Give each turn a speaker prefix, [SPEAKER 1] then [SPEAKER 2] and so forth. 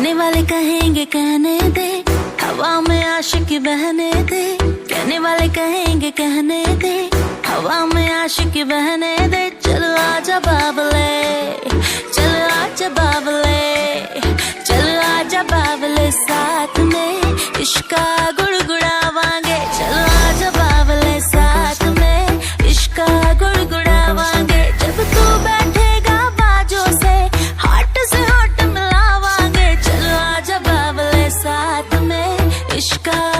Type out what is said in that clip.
[SPEAKER 1] कहने वाले कहेंगे कहने दे, हवा में आशिक बहने दे। कहने वाले कहेंगे कहने दे, हवा में आशिक बहने दे। चल आजा बाबले, चल आजा बाबले, चल आजा बाबले, साथ में इश्क का गुड़गुड़ावांगे। चल आजा बाबले, साथ में इश्क का गुड़गुड़ावांगे। जब तू बैठेगा बाजों से, हाथ से हाथ मिलावांगे। चल आजा बाबले, साथ में इश्क का